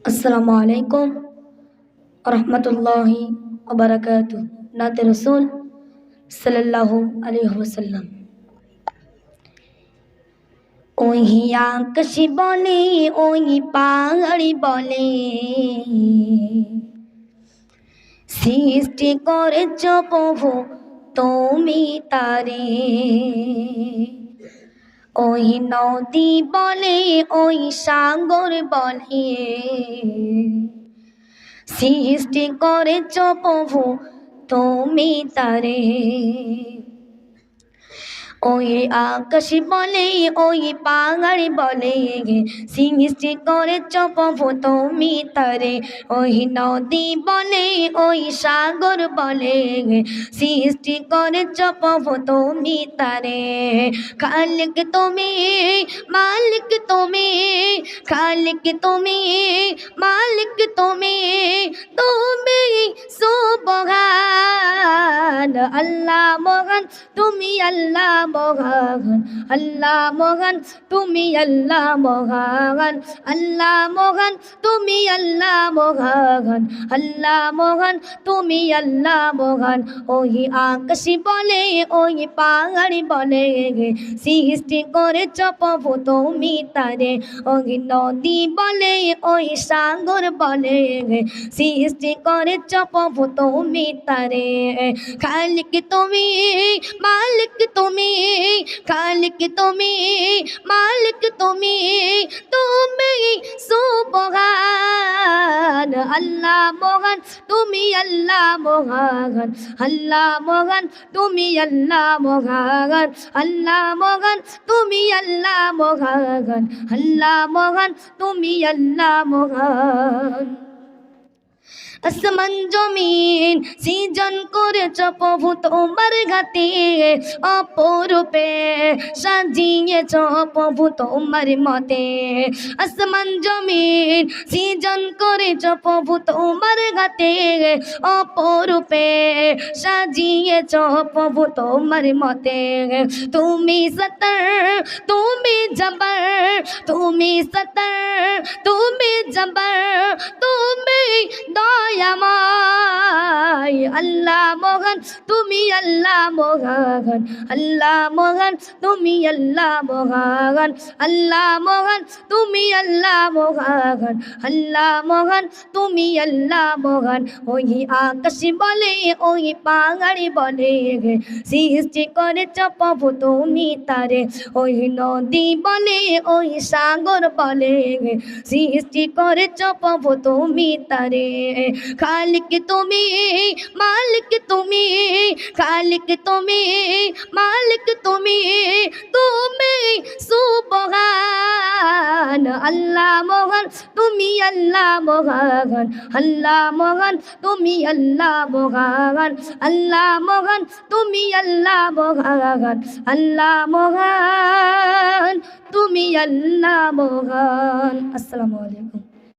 আসসালামু আলাইকুম রহমতুল্লাহি ওবারাকাতুহু। নাতে রসুল সাল্লাল্লাহু আলাইহি ওয়াসাল্লাম। ওই আকাশ বলে, ওই পাহাড় বলে, সৃষ্টি করেছ প্রভু তুমি তারে। ওই নদী বলে, ওই সাগর বলে, সৃষ্টি করেছ প্রভু তুমি তারে। ওই আকাশ বলে, ওই পাহাড় বলে, সৃষ্টি করেছ প্রভু তুমি তারে। ওই নদী বলে, ওই সাগর বলে, সৃষ্টি করেছ প্রভু তুমি তারে। খালিক তুমি, মালিক তুমি, খালিক তুমি, মালিক তুমি, তুমি সুবহান আল্লাহ মহান, তুমি আল্লাহ মহান, আল্লাহ মহান, তুমি আল্লাহ মহান, আল্লাহ মহান, তুমি আল্লাহ মহান, আল্লাহ মহান, তুমি আল্লাহ মহান। ওই আকাশ বলে, ওই পাহাড় বলে, সৃষ্টি করেছ প্রভু তুমি তারে। ওই নদী বলে, ওই সাগর বলে, সৃষ্টি করেছ প্রভু তুমি তারে। খালিক তুমি, মালিক তুমি, খালিক তুমি, মালিক তুমি, তুমি সুবহান আল্লাহ মহান, তুমি আল্লাহ মহান, আল্লাহ মহান, তুমি আল্লাহ মহান, আল্লাহ মহান, তুমি আল্লাহ মহান, আল্লাহ মহান, তুমি আল্লাহ মহান। আসমান জমিন সৃজন করেছ প্রভু তোমার ঘাতে, অপরূপে সাজিয়েছ প্রভু তোমার মতে। আসমান জমিন সৃজন করেছ প্রভু তোমার ঘাতে, অপরূপে সাজিয়েছ প্রভু তোমার মতে। তুমি সতর, তুমি জবর, তুমি সতর, তুমি জবর, তুমি দয়াময় আল্লাহ মহান, তুমি আল্লাহ মহান, আল্লাহ মহান, তুমি আল্লাহ মহান, আল্লাহ মহান, তুমি আল্লাহ মহান, আল্লাহ মহান, তুমি আল্লাহ মহান। ওই আকাশ বলে, ওই পাহাড় বলে, সৃষ্টি করেছ প্রভু তুমি তারে। ওই নদী বলে, ওই সাগর বলে, সৃষ্টি করেছ প্রভু তুমি তারে। খালিক তুমি, মালিক তুমি, খালিক তুমি, মালিক তুমি, তুমি সুবহান আল্লাহ মহান, তুমি আল্লাহ মহান, আল্লাহ মহান, তুমি আল্লাহ মহান, আল্লাহ মহান, তুমি আল্লাহ মহান, আল্লাহ মহান, তুমি আল্লাহ মহান। আসসালামু আলাইকুম।